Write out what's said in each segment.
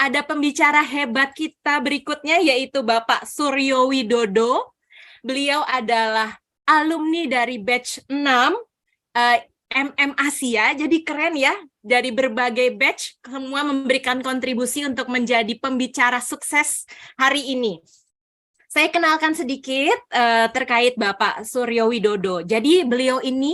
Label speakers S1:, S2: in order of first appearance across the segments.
S1: ada pembicara hebat kita berikutnya yaitu Bapak Suryo Widodo. Beliau adalah alumni dari batch 6 MM Asia, jadi keren ya. Dari berbagai batch, semua memberikan kontribusi untuk menjadi pembicara sukses hari ini. Saya kenalkan sedikit terkait Bapak Suryo Widodo. Jadi beliau ini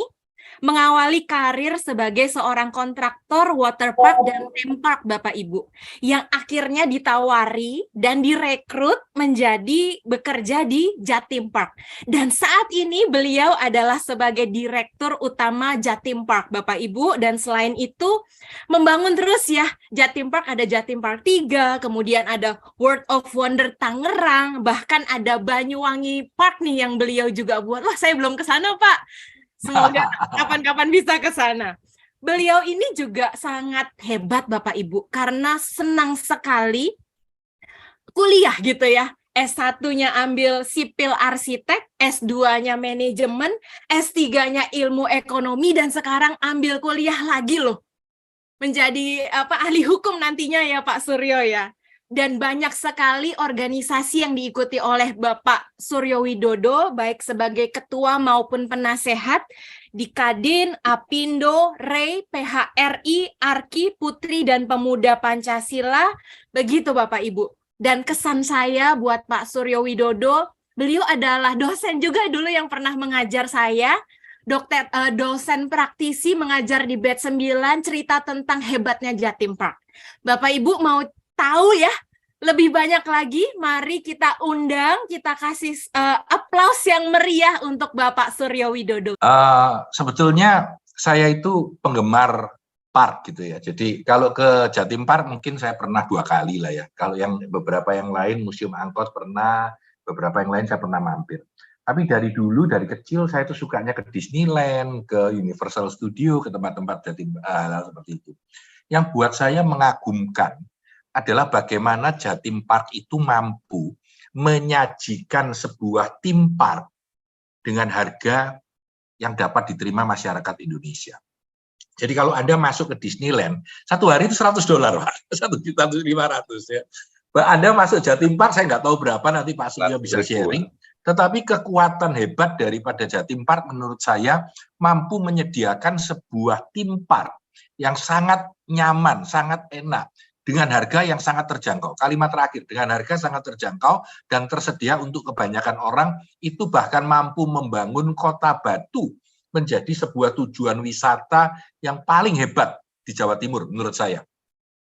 S1: mengawali karir sebagai seorang kontraktor waterpark dan theme park, Bapak Ibu, yang akhirnya ditawari dan direkrut menjadi bekerja di Jatim Park. Dan saat ini beliau adalah sebagai direktur utama Jatim Park, Bapak Ibu, dan selain itu membangun terus ya, Jatim Park ada Jatim Park 3, kemudian ada World of Wonder Tangerang, bahkan ada Banyuwangi Park nih yang beliau juga buat. Wah, saya belum ke sana, Pak. Semoga kapan-kapan bisa ke sana. Beliau ini juga sangat hebat Bapak Ibu karena senang sekali kuliah gitu ya. S1-nya ambil sipil arsitek, S2-nya manajemen, S3-nya ilmu ekonomi, dan sekarang ambil kuliah lagi loh. Menjadi ahli hukum nantinya ya Pak Suryo ya. Dan banyak sekali organisasi yang diikuti oleh Bapak Suryo Widodo, baik sebagai ketua maupun penasehat di Kadin, Apindo, REI, PHRI, ARKI, Putri dan Pemuda Pancasila, begitu Bapak Ibu. Dan kesan saya buat Pak Suryo Widodo, beliau adalah dosen juga dulu yang pernah mengajar saya, dosen praktisi mengajar di batch 9, cerita tentang hebatnya Jatim Park. Bapak Ibu mau tahu ya lebih banyak lagi, mari kita undang, kita kasih aplaus yang meriah untuk Bapak Suryo Widodo.
S2: Sebetulnya saya itu penggemar park gitu ya. Jadi kalau ke Jatim Park mungkin saya pernah 2 kali lah ya. Kalau yang beberapa yang lain, Museum Angkot pernah, beberapa yang lain saya pernah mampir. Tapi dari dulu, dari kecil saya tuh sukanya ke Disneyland, ke Universal Studio, ke tempat-tempat Jatim seperti itu. Yang buat saya mengagumkan adalah bagaimana Jatim Park itu mampu menyajikan sebuah theme park dengan harga yang dapat diterima masyarakat Indonesia. Jadi kalau Anda masuk ke Disneyland, 1 hari itu $100, Pak. 1.500.000 ya. Anda masuk Jatim Park, saya nggak tahu berapa, nanti Pak Suryo bisa sharing. Tetapi kekuatan hebat daripada Jatim Park menurut saya mampu menyediakan sebuah theme park yang sangat nyaman, sangat enak, dengan harga yang sangat terjangkau. Kalimat terakhir, dengan harga sangat terjangkau dan tersedia untuk kebanyakan orang, itu bahkan mampu membangun Kota Batu menjadi sebuah tujuan wisata yang paling hebat di Jawa Timur menurut saya.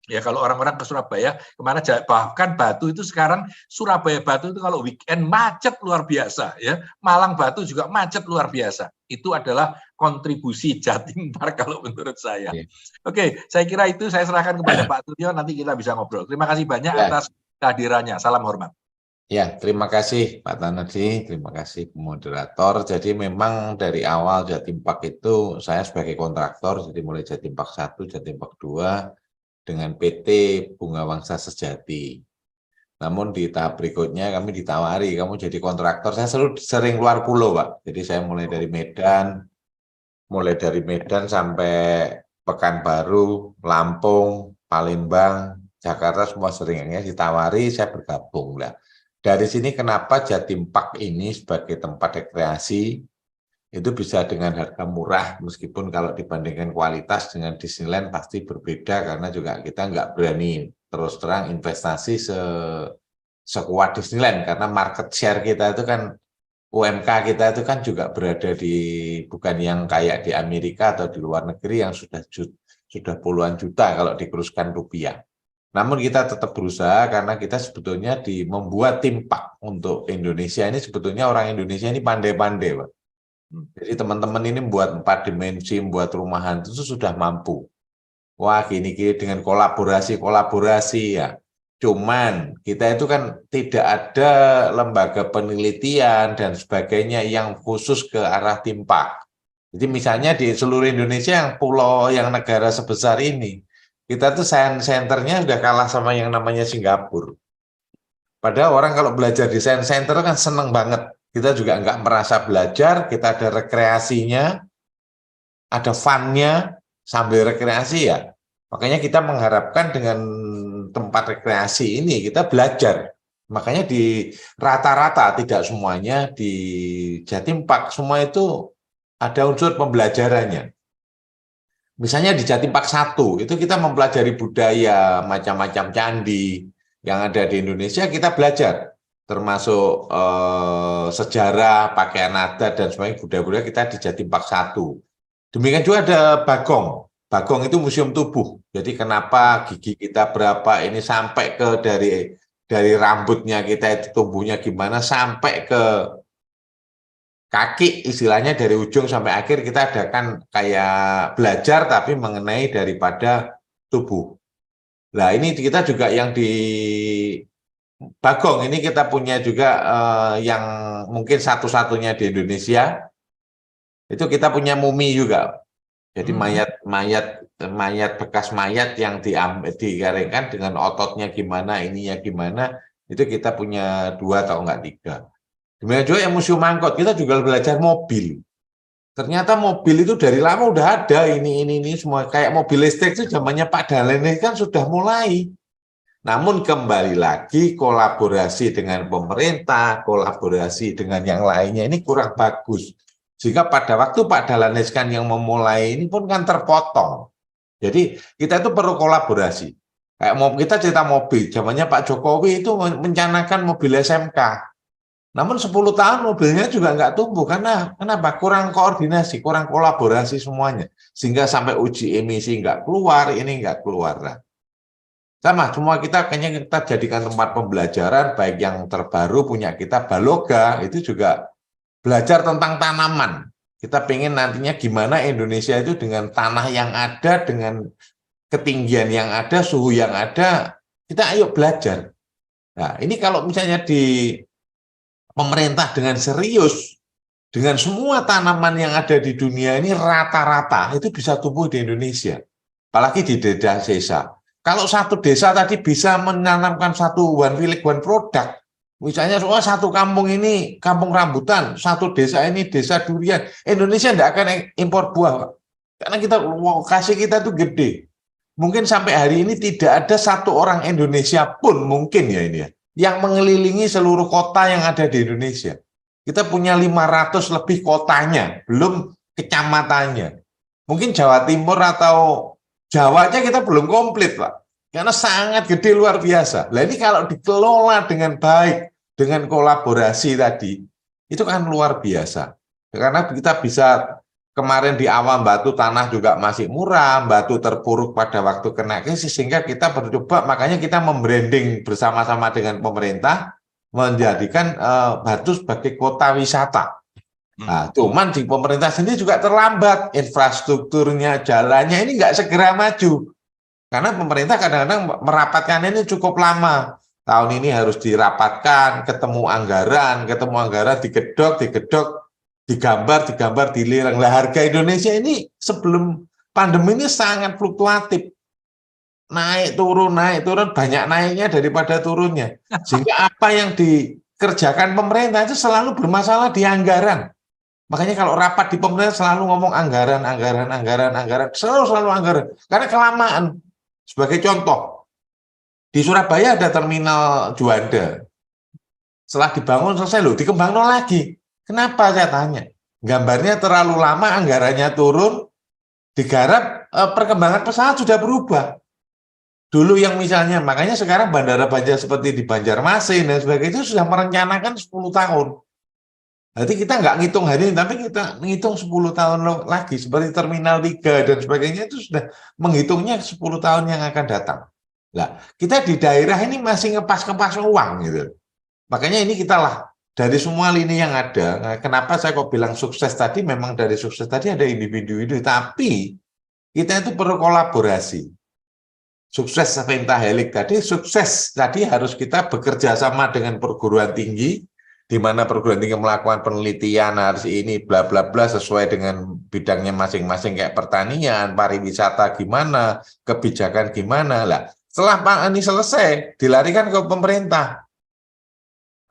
S2: Ya kalau orang-orang ke Surabaya, kemana bahkan Batu itu sekarang, Surabaya Batu itu kalau weekend macet luar biasa ya. Malang Batu juga macet luar biasa. Itu adalah kontribusi Jatim Park kalau menurut saya. Oke, saya kira itu saya serahkan kepada Pak Suryo, nanti kita bisa ngobrol. Terima kasih banyak atas kehadirannya. Salam hormat.
S3: Ya, terima kasih Pak Tanadi, terima kasih moderator. Jadi memang dari awal Jatim Park itu saya sebagai kontraktor, jadi mulai Jatim Park 1, Jatim Park 2, dengan PT Bunga Wangsa Sejati. Namun di tahap berikutnya kami ditawari, kamu jadi kontraktor. Saya sering keluar pulau, Pak. Jadi saya mulai dari Medan sampai Pekanbaru, Lampung, Palembang, Jakarta, semua seringnya ditawari, saya bergabung lah. Dari sini kenapa Jatim Park ini sebagai tempat rekreasi itu bisa dengan harga murah, meskipun kalau dibandingkan kualitas dengan Disneyland pasti berbeda, karena juga kita nggak berani terus terang investasi sekuat Disneyland, karena market share kita itu kan, UMK kita itu kan juga berada di, bukan yang kayak di Amerika atau di luar negeri yang sudah puluhan juta kalau dikuruskan rupiah. Namun kita tetap berusaha karena kita sebetulnya membuat theme park untuk Indonesia ini, sebetulnya orang Indonesia ini pandai-pandai, Pak. Jadi teman-teman ini buat 4 dimensi, buat rumahan itu sudah mampu. Wah, gini-gini dengan kolaborasi ya. Cuman kita itu kan tidak ada lembaga penelitian dan sebagainya yang khusus ke arah theme park. Jadi misalnya di seluruh Indonesia yang pulau, yang negara sebesar ini, kita tuh science center-nya sudah kalah sama yang namanya Singapura. Padahal orang kalau belajar di science center kan seneng banget. Kita juga nggak merasa belajar, kita ada rekreasinya, ada fun-nya, sambil rekreasi ya. Makanya kita mengharapkan dengan tempat rekreasi ini kita belajar. Makanya di rata-rata, tidak semuanya, di Jatim Park semua itu ada unsur pembelajarannya. Misalnya di Jatim Park 1, itu kita mempelajari budaya, macam-macam candi yang ada di Indonesia, kita belajar. Termasuk sejarah, pakaian adat, dan sebagainya, budaya-budaya kita di Jatim Park 1. Demikian juga ada Bagong. Bagong itu museum tubuh. Jadi kenapa gigi kita berapa, ini sampai ke dari rambutnya kita itu tumbuhnya gimana, sampai ke kaki, istilahnya dari ujung sampai akhir kita adakan kayak belajar tapi mengenai daripada tubuh. Nah, ini kita juga yang di Bagong ini kita punya juga yang mungkin satu-satunya di Indonesia. Itu kita punya mumi juga. Jadi mayat bekas mayat yang digaringkan dengan ototnya gimana, ininya gimana, itu kita punya 2 atau enggak 3. Demikian juga yang museum angkot, kita juga belajar mobil. Ternyata mobil itu dari lama udah ada, ini semua. Kayak mobil listrik itu zamannya Pak Dahlan ini kan sudah mulai. Namun kembali lagi kolaborasi dengan pemerintah, kolaborasi dengan yang lainnya ini kurang bagus. Sehingga pada waktu Pak Dahlan Iskan yang memulai ini pun kan terpotong. Jadi kita itu perlu kolaborasi. Kayak kita cerita mobil, zamannya Pak Jokowi itu mencanakan mobil SMK. Namun 10 tahun mobilnya juga nggak tumbuh. Karena kenapa? Kurang koordinasi, kurang kolaborasi semuanya. Sehingga sampai uji emisi nggak keluar, ini nggak keluar. Nah, sama, semua kita kayaknya kita jadikan tempat pembelajaran, baik yang terbaru punya kita, Baloga, itu juga belajar tentang tanaman. Kita pengen nantinya gimana Indonesia itu dengan tanah yang ada, dengan ketinggian yang ada, suhu yang ada, kita ayo belajar. Nah, ini kalau misalnya di pemerintah dengan serius, dengan semua tanaman yang ada di dunia ini rata-rata itu bisa tumbuh di Indonesia. Apalagi di desa. Kalau satu desa tadi bisa menanamkan satu one village, one product, misalnya satu kampung ini kampung rambutan, satu desa ini desa durian, Indonesia tidak akan impor buah, Pak. Karena lokasi kita tuh gede. Mungkin sampai hari ini tidak ada satu orang Indonesia pun mungkin ya ini ya, yang mengelilingi seluruh kota yang ada di Indonesia. Kita punya 500 lebih kotanya, belum kecamatannya. Mungkin Jawa Timur atau Jawanya kita belum komplit, Pak. Karena sangat gede luar biasa. Nah ini kalau dikelola dengan baik, dengan kolaborasi tadi, itu kan luar biasa. Karena kita bisa, kemarin di awal batu tanah juga masih murah, batu terpuruk pada waktu kena krisis, sehingga kita bercoba, makanya kita membranding bersama-sama dengan pemerintah, menjadikan Batu sebagai kota wisata. Nah, cuman di pemerintah sendiri juga terlambat, infrastrukturnya, jalannya ini nggak segera maju. Karena pemerintah kadang-kadang merapatkan ini cukup lama. Tahun ini harus dirapatkan, ketemu anggaran, digedok, digambar, dililang. Lah harga Indonesia ini sebelum pandemi ini sangat fluktuatif. Naik turun, banyak naiknya daripada turunnya. Sehingga apa yang dikerjakan pemerintah itu selalu bermasalah di anggaran. Makanya kalau rapat di pemerintah selalu ngomong anggaran, selalu anggaran. Karena kelamaan. Sebagai contoh, di Surabaya ada terminal Juanda. Setelah dibangun selesai loh, dikembangkan lagi. Kenapa saya tanya? Gambarnya terlalu lama, anggarannya turun, digarap, perkembangan pesawat sudah berubah. Dulu yang misalnya, makanya sekarang bandara Banjar seperti di Banjarmasin dan sebagainya itu sudah merencanakan 10 tahun. Berarti kita nggak ngitung hari ini, tapi kita ngitung 10 tahun lagi. Seperti Terminal 3 dan sebagainya itu sudah menghitungnya 10 tahun yang akan datang. Nah, kita di daerah ini masih ngepas-ngepas uang gitu. Makanya ini kita lah, dari semua lini yang ada, nah, kenapa saya kok bilang sukses tadi, memang dari sukses tadi ada individu-individu, tapi kita itu perlu kolaborasi. Sukses pentahelik tadi, sukses tadi harus kita bekerja sama dengan perguruan tinggi, di mana perguruan tinggi melakukan penelitian harus ini bla bla bla sesuai dengan bidangnya masing-masing, kayak pertanian, pariwisata gimana, kebijakan gimana lah. Setelah ini selesai, dilarikan ke pemerintah.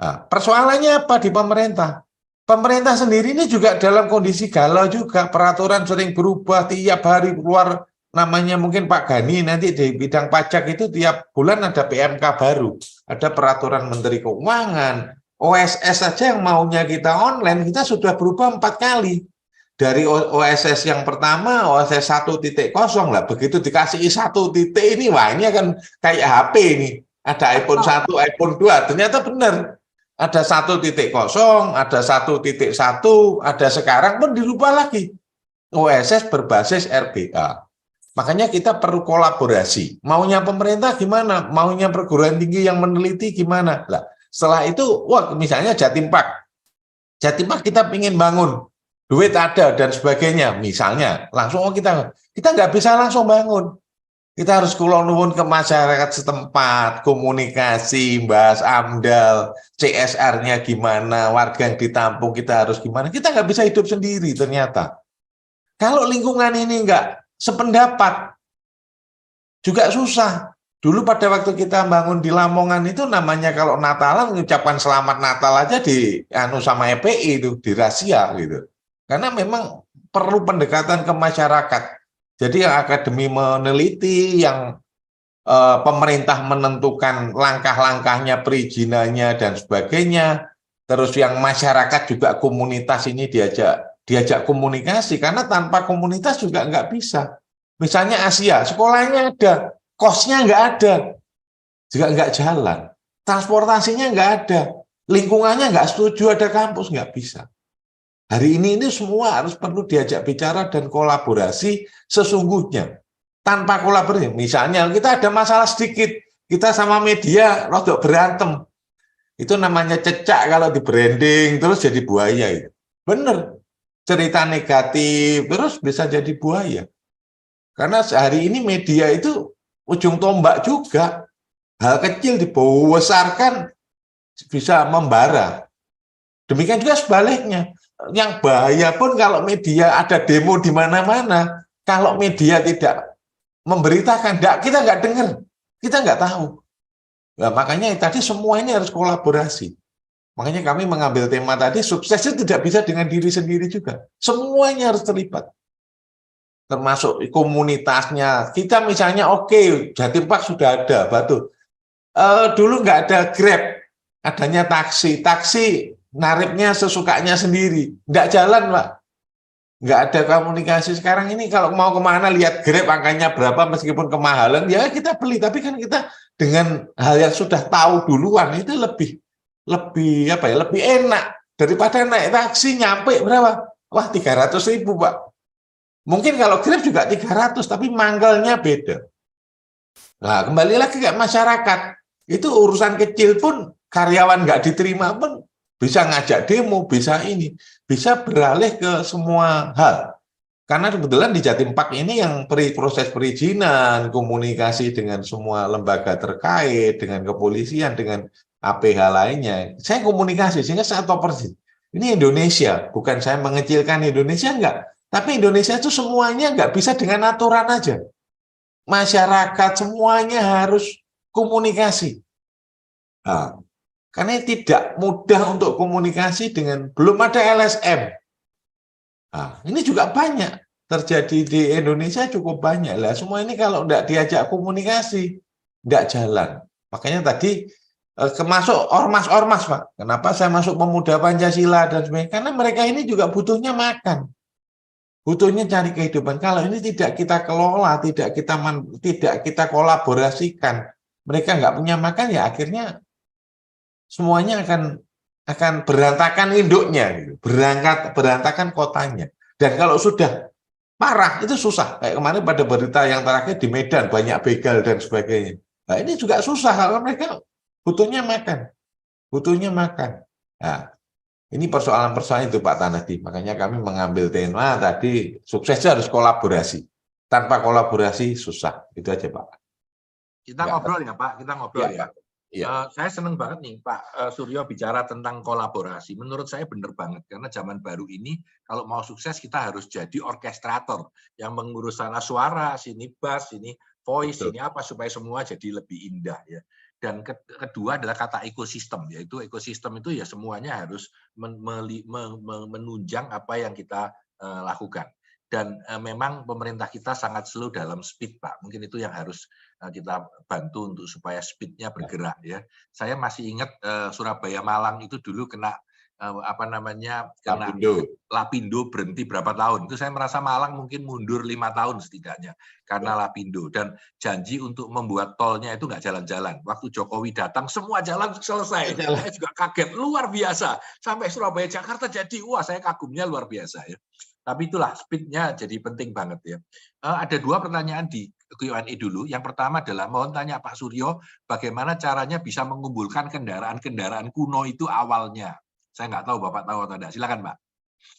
S3: Nah, persoalannya apa di pemerintah? Pemerintah sendiri ini juga dalam kondisi galau juga, peraturan sering berubah, tiap hari keluar namanya mungkin Pak Gani nanti di bidang pajak itu tiap bulan ada PMK baru, ada peraturan Menteri Keuangan, OSS saja yang maunya kita online, kita sudah berubah 4 kali. Dari OSS yang pertama, OSS 1.0 lah, begitu dikasih 1 titik ini, wah ini akan kayak HP ini. Ada iPhone 1, iPhone 2, ternyata benar. Ada 1.0, ada 1.1, ada sekarang pun dirubah lagi. OSS berbasis RBA. Makanya kita perlu kolaborasi. Maunya pemerintah gimana? Maunya perguruan tinggi yang meneliti gimana? Lah, setelah itu, wah misalnya Jatim Park. Jatim Park kita ingin bangun, duit ada dan sebagainya. Misalnya, langsung kita nggak bisa langsung bangun. Kita harus kula nuwun ke masyarakat setempat, komunikasi, bahas AMDAL, CSR-nya gimana, warga yang ditampung kita harus gimana. Kita nggak bisa hidup sendiri ternyata. Kalau lingkungan ini nggak sependapat, juga susah. Dulu pada waktu kita bangun di Lamongan itu namanya kalau Natalan mengucapkan selamat Natal aja di sama EPI itu, di rahasia gitu. Karena memang perlu pendekatan ke masyarakat. Jadi yang akademi meneliti, yang pemerintah menentukan langkah-langkahnya, perizinannya dan sebagainya. Terus yang masyarakat juga komunitas ini diajak komunikasi, karena tanpa komunitas juga nggak bisa. Misalnya Asia, sekolahnya ada, kosnya nggak ada, juga nggak jalan, transportasinya nggak ada, lingkungannya nggak setuju ada kampus, nggak bisa. Hari ini semua harus perlu diajak bicara dan kolaborasi sesungguhnya. Tanpa kolaborasi, misalnya kita ada masalah sedikit, kita sama media rodok berantem, itu namanya cecak kalau di branding, terus jadi buaya itu. Bener. Cerita negatif terus bisa jadi buaya. Karena hari ini media itu ujung tombak juga. Hal kecil dibesarkan bisa membara. Demikian juga sebaliknya. Yang bahaya pun kalau media ada demo di mana-mana, kalau media tidak memberitakan, kita nggak dengar, kita nggak tahu. Nah, makanya tadi semua ini harus kolaborasi. Makanya kami mengambil tema tadi, sukses itu tidak bisa dengan diri sendiri juga. Semuanya harus terlibat. Termasuk komunitasnya. Kita misalnya, oke, Jatim Park sudah ada, Batu. Dulu nggak ada Grab, adanya taksi. Taksi nariknya sesukanya sendiri. Nggak jalan, Pak. Nggak ada komunikasi. Sekarang ini kalau mau kemana, lihat Grab angkanya berapa, meskipun kemahalan, ya kita beli. Tapi kan kita dengan hal yang sudah tahu duluan, itu lebih enak daripada naik taksi nyampe berapa? Wah, 300.000, Pak. Mungkin kalau Grab juga 300, tapi manggalnya beda. Nah, kembali lagi ke masyarakat. Itu urusan kecil pun, karyawan nggak diterima pun bisa ngajak demo, bisa bisa beralih ke semua hal. Karena kebetulan di Jatim Park ini yang proses perizinan, komunikasi dengan semua lembaga terkait, dengan kepolisian, dengan APH lainnya, saya komunikasi sehingga saya tahu persis. Ini Indonesia, bukan saya mengecilkan Indonesia, enggak. Tapi Indonesia itu semuanya enggak bisa dengan aturan aja. Masyarakat semuanya harus komunikasi. Nah, karena tidak mudah untuk komunikasi dengan belum ada LSM. Nah, ini juga banyak terjadi di Indonesia, cukup banyak lah. Semua ini kalau enggak diajak komunikasi, enggak jalan. Makanya tadi masuk ormas-ormas, Pak. Kenapa saya masuk Pemuda Pancasila dan sebagainya? Karena mereka ini juga butuhnya makan, butuhnya cari kehidupan. Kalau ini tidak kita kelola, tidak kita kolaborasikan, mereka nggak punya makan, ya akhirnya semuanya akan berantakan induknya, gitu. Berantakan kotanya. Dan kalau sudah parah itu susah. Kayak kemarin pada berita yang terakhir di Medan banyak begal dan sebagainya. Nah, ini juga susah kalau mereka butuhnya makan. Nah, ini persoalan-persoalan itu Pak Tanadi. Makanya kami mengambil tema tadi, suksesnya harus kolaborasi. Tanpa kolaborasi susah. Itu aja Pak.
S2: Kita ngobrol ya Pak, kita ngobrol ya.
S3: Ya.
S2: Saya senang banget nih Pak Suryo bicara tentang kolaborasi. Menurut saya benar banget, karena zaman baru ini kalau mau sukses kita harus jadi orkestrator yang mengurus sana suara, sini bass, sini voice,
S3: Betul.
S2: ini apa, supaya semua jadi lebih indah ya. Dan kedua adalah kata ekosistem, yaitu ekosistem itu ya semuanya harus menunjang apa yang kita lakukan. dan memang pemerintah kita sangat slow dalam speed, Pak. Mungkin itu yang harus kita bantu untuk supaya speednya bergerak ya. Saya masih ingat Surabaya Malang itu dulu kena Lapindo berhenti berapa tahun. Itu saya merasa Malang mungkin mundur 5 tahun setidaknya karena Lapindo, dan janji untuk membuat tolnya itu nggak jalan-jalan. Waktu Jokowi datang semua jalan selesai. Saya juga kaget, luar biasa. Sampai Surabaya Jakarta jadi, wah saya kagumnya luar biasa ya. Tapi itulah speednya jadi penting banget ya. Ada 2 pertanyaan di Q&A dulu. Yang pertama adalah mohon tanya Pak Suryo, bagaimana caranya bisa mengumpulkan kendaraan-kendaraan kuno itu awalnya. Saya nggak tahu Bapak tahu atau tidak. Silakan Pak.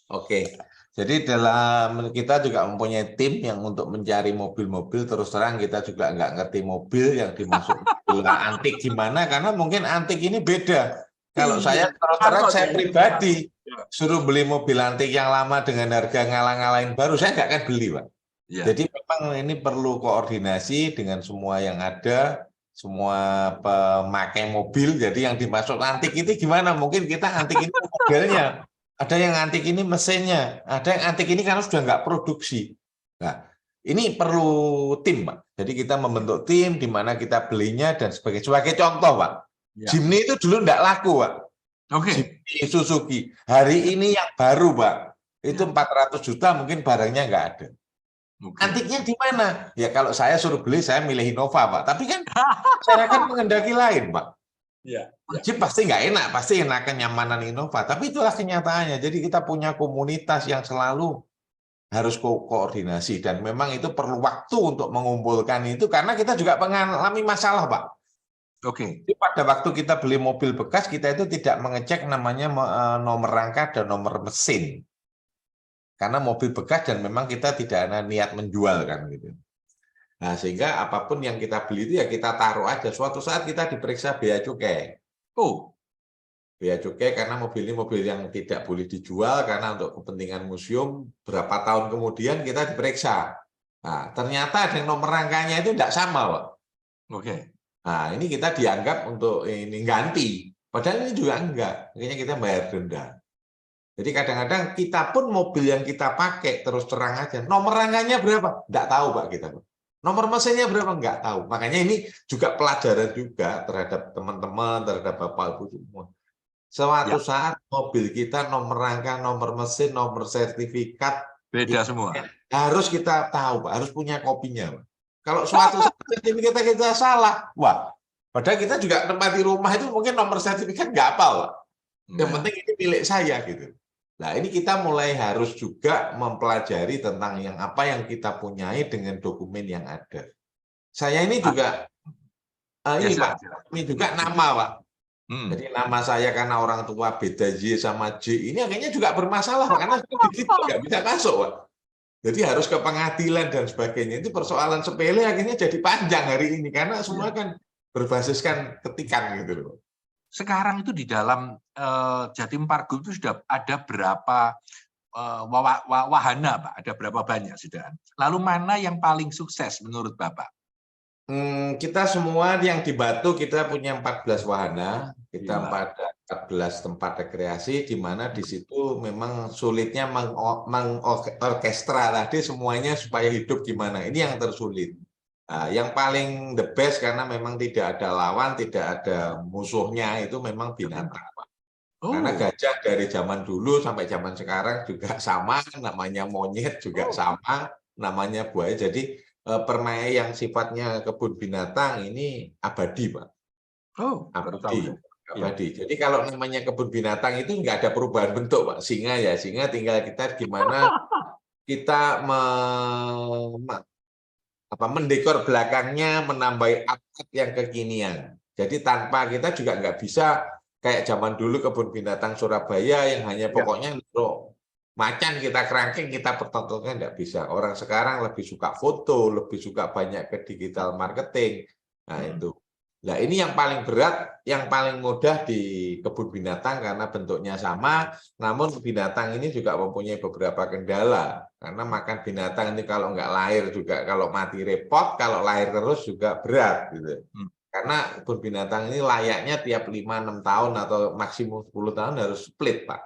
S3: Oke, jadi dalam kita juga mempunyai tim yang untuk mencari mobil-mobil. Terus terang kita juga nggak ngerti mobil yang dimaksud antik gimana, karena mungkin antik ini beda. Kalau saya terus terang saya pribadi suruh beli mobil antik yang lama dengan harga ngalang-ngalain baru, saya nggak akan beli, Pak. Ya. Jadi memang ini perlu koordinasi dengan semua yang ada, semua pemakai mobil. Jadi yang dimaksud antik itu gimana? Mungkin kita antik ini modelnya, ada yang antik ini mesinnya, ada yang antik ini karena sudah nggak produksi. Nah, ini perlu tim, Pak. Jadi kita membentuk tim di mana kita belinya dan sebagai contoh, Pak. Ya. Jimny itu dulu nggak laku, Pak.
S2: Oke.
S3: Jimny Suzuki. Hari ini yang baru, Pak. Itu 400 juta mungkin barangnya nggak ada. Antiknya di mana? Ya kalau saya suruh beli, saya milih Innova, Pak. Tapi kan masyarakat mengendaki lain, Pak. Ya. Jeep pasti nggak enak, pasti enak kenyamanan Innova. Tapi itulah kenyataannya. Jadi kita punya komunitas yang selalu harus koordinasi. Dan memang itu perlu waktu untuk mengumpulkan itu. Karena kita juga mengalami masalah, Pak.
S2: Oke.
S3: Jadi pada waktu kita beli mobil bekas, kita itu tidak mengecek namanya nomor rangka dan nomor mesin. Karena mobil bekas dan memang kita tidak ada niat menjual kan gitu. Nah, sehingga apapun yang kita beli itu ya kita taruh aja. Suatu saat kita diperiksa bea cukai. Oh, bea cukai karena mobil ini mobil yang tidak boleh dijual karena untuk kepentingan museum. Berapa tahun kemudian kita diperiksa. Nah, ternyata ada nomor rangkanya itu tidak sama, Pak.
S2: Oke.
S3: Nah, ini kita dianggap untuk ini ganti. Padahal ini juga enggak. Akhirnya kita bayar denda. Jadi kadang-kadang kita pun mobil yang kita pakai terus terang aja. Nomor rangkanya berapa? Enggak tahu, Pak, kita, Pak. Nomor mesinnya berapa? Enggak tahu. Makanya ini juga pelajaran juga terhadap teman-teman, terhadap Bapak Ibu semua. Suatu saat mobil kita nomor rangka, nomor mesin, nomor sertifikat
S2: beda semua.
S3: Harus kita tahu, Pak. Harus punya kopinya, Pak. Kalau suatu saat sertifikat kita salah, wah, padahal kita juga tempat di rumah itu mungkin nomor sertifikat nggak hafal, Pak. Yang penting ini milik saya gitu. Nah, ini kita mulai harus juga mempelajari tentang yang apa yang kita punyai dengan dokumen yang ada. Saya ini juga, ini Pak, ini juga nama, Pak. Jadi nama saya karena orang tua beda Y sama J, ini akhirnya juga bermasalah, Pak, karena sedikit nggak bisa masuk, Pak. Jadi harus ke pengadilan dan sebagainya. Itu persoalan sepele akhirnya jadi panjang hari ini karena semua kan berbasiskan ketikan gitu loh.
S2: Sekarang itu di dalam Jatim Park Group itu sudah ada berapa wahana, Pak? Ada berapa banyak sudah? Lalu mana yang paling sukses menurut Bapak?
S3: Kita semua yang di Batu kita punya 14 wahana, kita 14 tempat rekreasi, di mana di situ memang sulitnya mengorkestra tadi semuanya supaya hidup gimana. Ini yang tersulit. Nah, yang paling the best karena memang tidak ada lawan, tidak ada musuhnya itu memang binatang. Karena gajah dari zaman dulu sampai zaman sekarang juga sama, namanya monyet juga sama, namanya buaya. Jadi permai yang sifatnya kebun binatang ini abadi, Pak. Abadi. Abadi. Jadi kalau namanya kebun binatang itu nggak ada perubahan bentuk, Pak. Singa ya, singa tinggal kita gimana kita mendekor belakangnya, menambah art yang kekinian. Jadi tanpa kita juga nggak bisa kayak zaman dulu kebun binatang Surabaya yang hanya pokoknya macan kita kerangkeng, kita pertontonkan, nggak bisa. Orang sekarang lebih suka foto, lebih suka banyak ke digital marketing. Nah itu. Nah ini yang paling berat, yang paling mudah di kebun binatang karena bentuknya sama, namun binatang ini juga mempunyai beberapa kendala. Karena makan binatang ini kalau nggak lahir juga, kalau mati repot, kalau lahir terus juga berat. Gitu. Karena kebun binatang ini layaknya tiap 5-6 tahun atau maksimum 10 tahun harus split, Pak.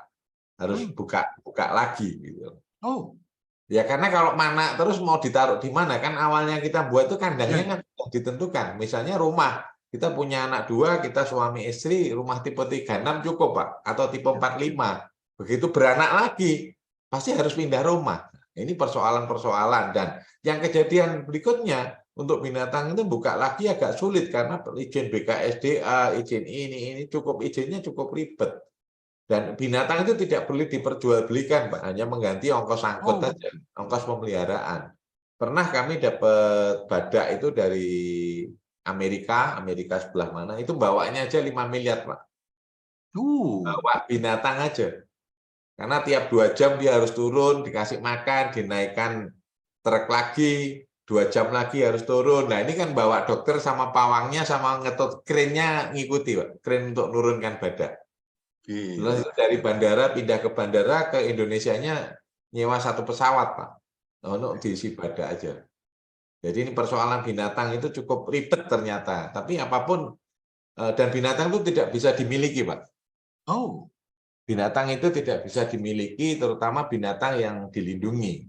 S3: Harus buka lagi gitu. Ya karena kalau mana terus mau ditaruh di mana kan awalnya kita buat itu kandangnya kan ditentukan. Misalnya rumah, kita punya anak 2, kita suami istri, rumah tipe 36 cukup Pak, atau tipe 45. Begitu beranak lagi, pasti harus pindah rumah. Ini persoalan-persoalan dan yang kejadian berikutnya untuk binatang itu buka lagi agak sulit karena izin BKSDA, izin ini cukup izinnya cukup ribet. Dan binatang itu tidak boleh diperjualbelikan, Pak. Hanya mengganti ongkos angkut saja, ongkos pemeliharaan. Pernah kami dapat badak itu dari Amerika sebelah mana, itu bawanya aja 5 miliar, Pak. Bawa binatang aja. Karena tiap 2 jam dia harus turun, dikasih makan, dinaikkan truk lagi, 2 jam lagi harus turun. Nah ini kan bawa dokter sama pawangnya, sama ngetut krennya ngikuti, Pak. Kren untuk nurunkan badak. Terus dari bandara pindah ke bandara ke Indonesianya nyewa 1 pesawat Pak, untuk diisi badak aja. Jadi ini persoalan binatang itu cukup ribet ternyata. Tapi apapun dan binatang itu tidak bisa dimiliki Pak. Binatang itu tidak bisa dimiliki, terutama binatang yang dilindungi.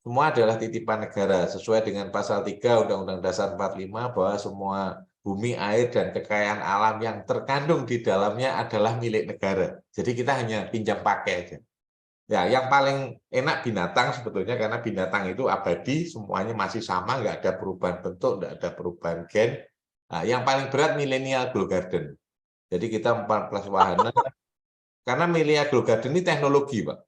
S3: Semua adalah titipan negara sesuai dengan pasal 3 Undang-Undang Dasar 45 bahwa semua bumi, air, dan kekayaan alam yang terkandung di dalamnya adalah milik negara. Jadi kita hanya pinjam pakai aja. Ya, yang paling enak binatang sebetulnya karena binatang itu abadi, semuanya masih sama, nggak ada perubahan bentuk, nggak ada perubahan gen. Nah, yang paling berat millennial Glow Garden. Jadi kita 14 wahana, karena millennial Glow Garden ini teknologi, Pak.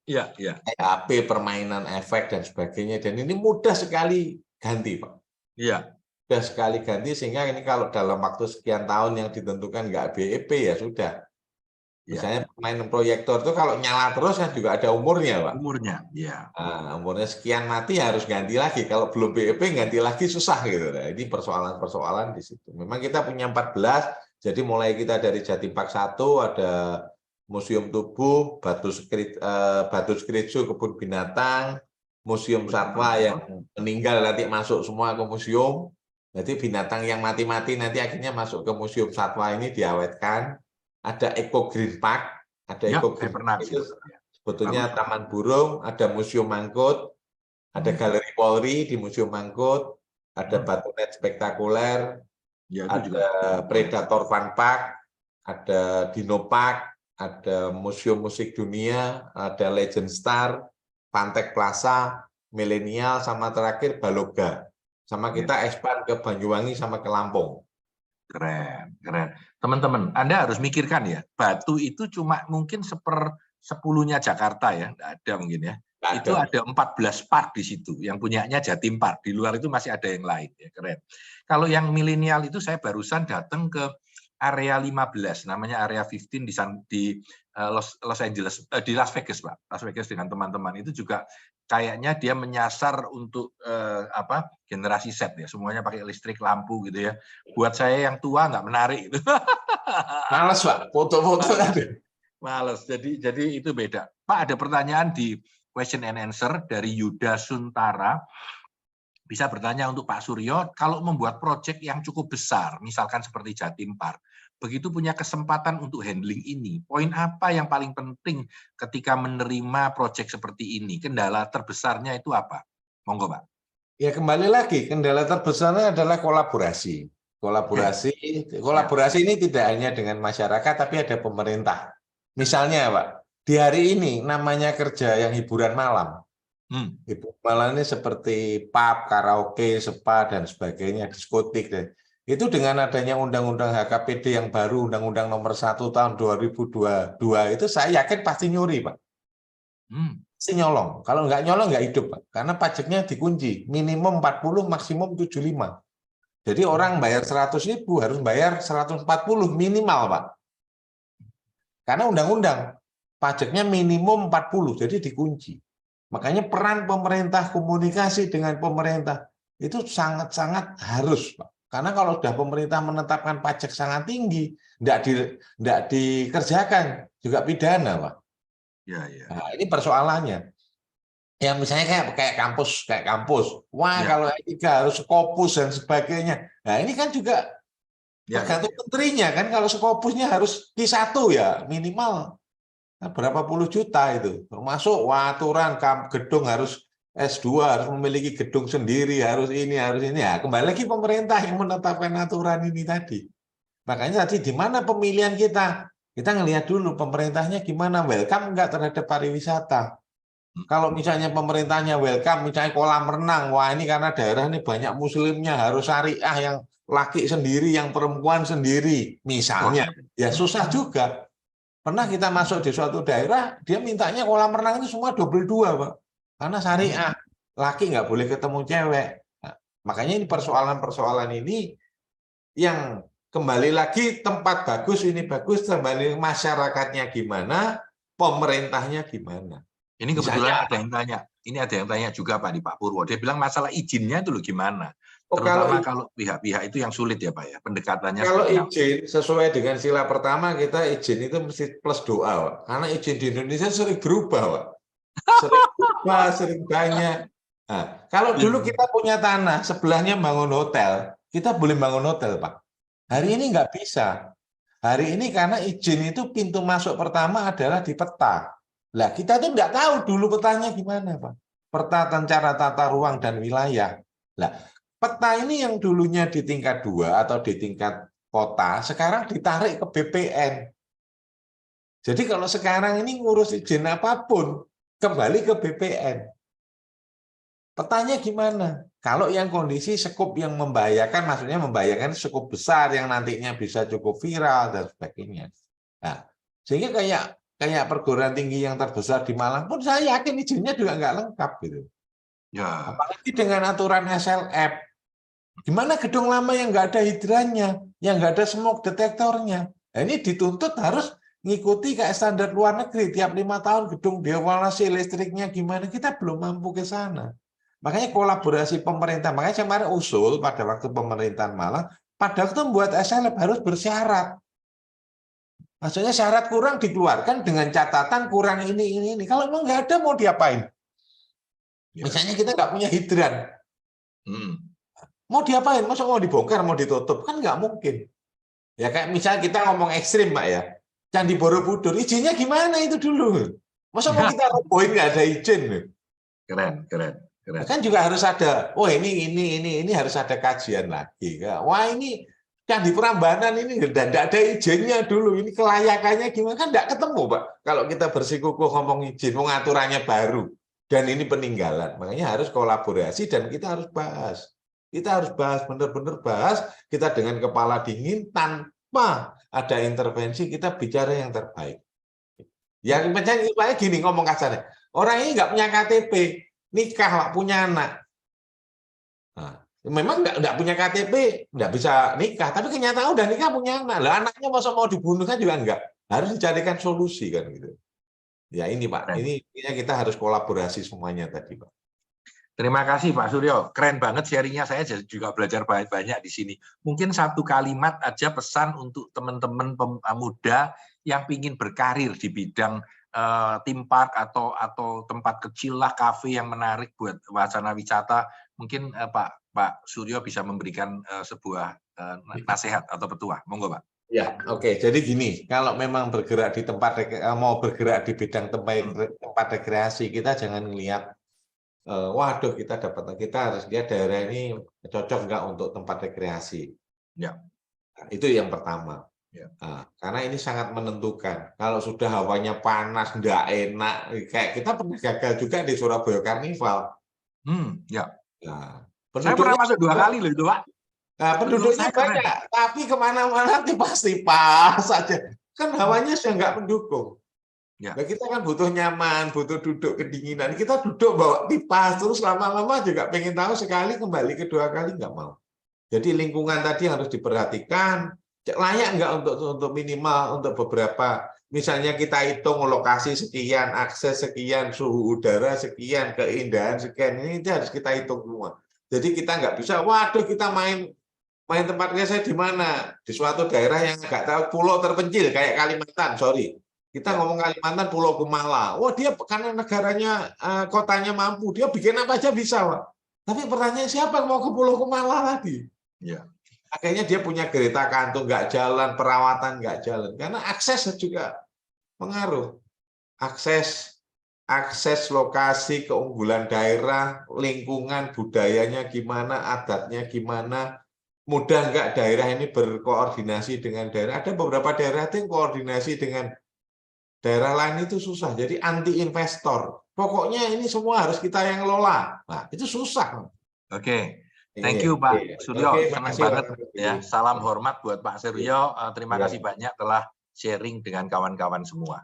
S2: Iya.
S3: HP, permainan efek, dan sebagainya. Dan ini mudah sekali ganti, Pak.
S2: Iya.
S3: Sudah sekali ganti sehingga ini kalau dalam waktu sekian tahun yang ditentukan nggak BEP ya sudah. Misalnya permainan proyektor itu kalau nyala terus kan juga ada umurnya, Pak.
S2: Umurnya, ya.
S3: Nah, umurnya sekian mati harus ganti lagi. Kalau belum BEP ganti lagi susah gitu. Nah, ini persoalan-persoalan di situ. Memang kita punya 14, jadi mulai kita dari Jatim Park 1 ada Museum Tubuh, Batu Skritsu Kebun Binatang, Museum Satwa yang meninggal nanti masuk semua ke museum. Jadi binatang yang mati-mati nanti akhirnya masuk ke Museum Satwa ini diawetkan. Ada Eco Green Park, ada Eco Green Park itu sebetulnya taman burung, ada Museum Mangkut, ada Galeri Polri di Museum Mangkut, ada Batunet Spektakuler, ada Predator Fun Park, ada Dino Park, ada Museum Musik Dunia, ada Legend Star, Pantek Plaza, Milenial, sama terakhir Baloga. Sama kita expand ke Banyuwangi sama ke Lampung.
S2: Keren. Teman-teman, Anda harus mikirkan ya, Batu itu cuma mungkin 1/10-nya Jakarta ya, nggak ada mungkin ya. Itu ada 14 park di situ, yang punyanya Jatim Park. Di luar itu masih ada yang lain. Ya, keren. Kalau yang milenial itu saya barusan datang ke area 15, namanya area 15 di Los Angeles, di Las Vegas, Pak. Las Vegas dengan teman-teman itu juga kayaknya dia menyasar untuk generasi Z ya, semuanya pakai listrik, lampu gitu ya. Buat saya yang tua nggak menarik gitu.
S3: Males Pak, foto-foto ada.
S2: Males, jadi itu beda. Pak, ada pertanyaan di question and answer dari Yuda Suntara. Bisa bertanya untuk Pak Suryo, kalau membuat proyek yang cukup besar, misalkan seperti Jatim Park, begitu punya kesempatan untuk handling ini, poin apa yang paling penting ketika menerima proyek seperti ini? Kendala terbesarnya itu apa? Monggo, Pak.
S3: Ya kembali lagi, kendala terbesarnya adalah kolaborasi. Kolaborasi ini tidak hanya dengan masyarakat, tapi ada pemerintah. Misalnya, Pak, di hari ini namanya kerja yang hiburan malam. Hiburan malam ini seperti pub, karaoke, spa, dan sebagainya, diskotik. Itu dengan adanya Undang-Undang HKPD yang baru, Undang-Undang Nomor 1 Tahun 2022, itu saya yakin pasti nyuri, Pak. Pasti nyolong. Kalau nggak nyolong, nggak hidup, Pak. Karena pajaknya dikunci. Minimum 40, maksimum 75. Jadi orang bayar 100.000 harus bayar 140 minimal, Pak. Karena undang-undang pajaknya minimum 40, jadi dikunci. Makanya peran pemerintah, komunikasi dengan pemerintah itu sangat-sangat harus, Pak. Karena kalau sudah pemerintah menetapkan pajak sangat tinggi, tidak dikerjakan, juga pidana, Pak.
S2: Ya.
S3: Nah, ini persoalannya. Ya misalnya kayak kampus. Wah, kalau etika harus Scopus dan sebagainya. Nah, ini kan juga tergantung menterinya kan. Kalau Scopusnya harus Q1 ya minimal berapa puluh juta itu. Termasuk aturan gedung harus S2 harus memiliki gedung sendiri, harus ini, harus ini. Ya, kembali lagi pemerintah yang menetapkan aturan ini tadi. Makanya tadi di mana pemilihan kita? Kita ngelihat dulu pemerintahnya gimana, welcome enggak terhadap pariwisata. Kalau misalnya pemerintahnya welcome, misalnya kolam renang, wah ini karena daerah ini banyak muslimnya, harus syariah, yang laki sendiri, yang perempuan sendiri, misalnya. Ya susah juga. Pernah kita masuk di suatu daerah, dia mintanya kolam renang itu semua double 2, Pak. Karena syariah, laki nggak boleh ketemu cewek. Nah, makanya ini persoalan-persoalan ini yang kembali lagi tempat bagus, ini bagus, kembali masyarakatnya gimana, pemerintahnya gimana.
S2: Ini kebetulan ada yang tanya, ini ada yang tanya juga Pak di Pak Purwo. Dia bilang masalah izinnya itu loh gimana? Terutama kalau pihak-pihak itu yang sulit ya Pak ya, pendekatannya.
S3: Kalau izin sesuai dengan sila pertama, kita izin itu mesti plus doa, Pak. Karena izin di Indonesia sering berubah, Pak. Sering berubah, sering banyak. Nah, kalau dulu kita punya tanah, sebelahnya bangun hotel, kita boleh bangun hotel, Pak. Hari ini nggak bisa. Hari ini karena izin itu pintu masuk pertama adalah di peta. Lah kita tuh nggak tahu dulu petanya gimana, Pak. Peta cara tata ruang dan wilayah. Lah peta ini yang dulunya di tingkat 2 atau di tingkat kota, sekarang ditarik ke BPN. Jadi kalau sekarang ini ngurus izin apapun, kembali ke BPN. Petanya gimana? Kalau yang kondisi skup yang membahayakan, maksudnya membahayakan skup besar yang nantinya bisa cukup viral dan sebagainya. Nah, sehingga kayak perguruan tinggi yang terbesar di Malang pun saya yakin izinnya juga nggak lengkap gitu.
S2: Ya.
S3: Apalagi dengan aturan SLF. Gimana gedung lama yang nggak ada hidrannya, yang nggak ada smoke detektornya? Nah, ini dituntut harus ngikuti kayak standar luar negeri. Tiap 5 tahun gedung dievaluasi listriknya gimana? Kita belum mampu ke sana. Makanya kolaborasi pemerintah. Makanya saya kemarin usul pada waktu pemerintahan Malang, pada waktu membuat SLF harus bersyarat. Maksudnya syarat kurang dikeluarkan dengan catatan kurang ini. Kalau memang nggak ada mau diapain? Misalnya kita nggak punya hidran. Mau diapain? Masa mau dibongkar, mau ditutup? Kan nggak mungkin. Ya kayak misalnya kita ngomong ekstrim, Pak ya. Candi Borobudur, izinnya gimana itu dulu? Masa mau kita robohin nggak ada izin?
S2: Keren.
S3: Kan juga harus ada, oh ini harus ada kajian lagi. Wah ini Candi Prambanan ini dan tidak ada izinnya dulu. Ini kelayakannya gimana? Kan tidak ketemu, Pak. Kalau kita bersikukuh ngomong izin, pengaturannya baru. Dan ini peninggalan. Makanya harus kolaborasi dan kita harus bahas. Kita harus bahas, benar-benar bahas. Kita dengan kepala dingin tanpa ada intervensi, kita bicara yang terbaik. Yang misalnya gini ngomong kasarnya, orang ini nggak punya KTP, nikah, Pak, punya anak. Nah, memang nggak punya KTP, nggak bisa nikah, tapi kenyataan udah nikah punya anak. Lah anaknya masa mau dibunuh kan juga enggak. Harus dicarikan solusi kan gitu. Ya ini Pak, ini kita harus kolaborasi semuanya tadi Pak.
S2: Terima kasih Pak Suryo, keren banget sharingnya, saya juga belajar banyak di sini. Mungkin satu kalimat aja pesan untuk teman-teman muda yang ingin berkarir di bidang theme park atau tempat kecil lah, kafe yang menarik buat wacana wisata. Mungkin Pak Suryo bisa memberikan sebuah nasihat atau petua. Monggo Pak.
S3: Ya, oke. Jadi gini, kalau memang bergerak di mau bergerak di bidang tempat rekreasi, kita jangan melihat waduh kita harus lihat daerah ini cocok nggak untuk tempat rekreasi.
S2: Ya.
S3: Nah, itu yang pertama.
S2: Ya.
S3: Nah, karena ini sangat menentukan. Kalau sudah hawanya panas, nggak enak, kayak kita pernah gagal juga di Surabaya Carnival.
S2: Ya.
S3: Nah,
S2: saya pernah masuk 2 kali loh itu Pak.
S3: Nah, penduduknya banyak, tapi kemana-mana pasti pas saja. Kan hawanya sudah nggak mendukung. Ya. Nah, kita kan butuh nyaman, butuh duduk kedinginan. Kita duduk bawa kipas, terus lama-lama juga pengen tahu sekali, kembali kedua kali nggak mau. Jadi lingkungan tadi harus diperhatikan, layak nggak untuk minimal untuk beberapa. Misalnya kita hitung lokasi sekian, akses sekian, suhu udara sekian, keindahan sekian, ini harus kita hitung semua. Jadi kita nggak bisa, waduh kita main tempatnya saya di mana? Di suatu daerah yang nggak tahu, pulau terpencil kayak Kalimantan, sorry. Kita ngomong Kalimantan, Pulau Kumala. Wah dia karena negaranya, kotanya mampu, dia bikin apa aja bisa, Pak. Tapi pertanyaan siapa yang mau ke Pulau Kumala lagi? Ya. Akhirnya dia punya kereta kantung nggak jalan, perawatan nggak jalan. Karena akses juga pengaruh. Akses akses lokasi, keunggulan daerah, lingkungan, budayanya gimana, adatnya gimana, mudah nggak daerah ini berkoordinasi dengan daerah. Ada beberapa daerah yang koordinasi dengan daerah lain itu susah, jadi anti investor. Pokoknya ini semua harus kita yang lola. Nah, itu susah.
S2: Oke, thank you Pak Suryo,
S3: Oke,
S2: senang
S3: makasih,
S2: banget
S3: Pak.
S2: ya. Salam hormat buat Pak Suryo. Terima
S3: Iya.
S2: kasih banyak telah sharing dengan kawan-kawan semua.